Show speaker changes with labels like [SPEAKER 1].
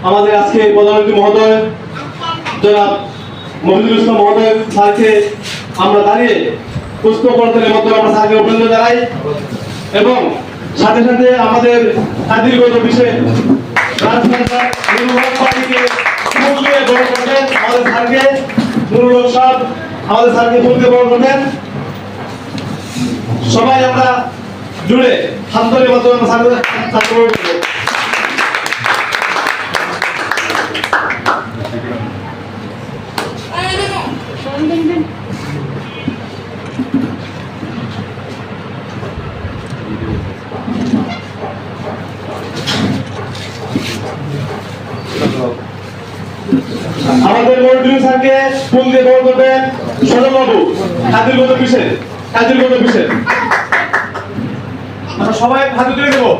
[SPEAKER 1] আমাদের আজকে প্রধানমন্ত্রী মহোদয় জনাব মহিদুল ইসলাম মহোদয় স্যারকে আমরা দাঁড়িয়ে পুষ্পবর্ধনের মধ্যে আমরা স্যারকে অভিনন্দন জানাই এবং সাথে সাথে আমাদের কাদিরগঞ্জ অফিসে আমাদের স্যারকে নুরুল হক সাহেব আমাদের স্যারকে ফুল দিয়ে বরণ করবেন। সবাই আমরা জুড়ে হাততালির মাধ্যমে আমরা স্যারকে বরণ করব। আমাদের মনিটরিং স্যারকে ফুল দিয়ে বরণ করবেন সজল বাবু কাদিরগঞ্জ অফিসে। আমরা সবাই হাতে তুলে দেবো।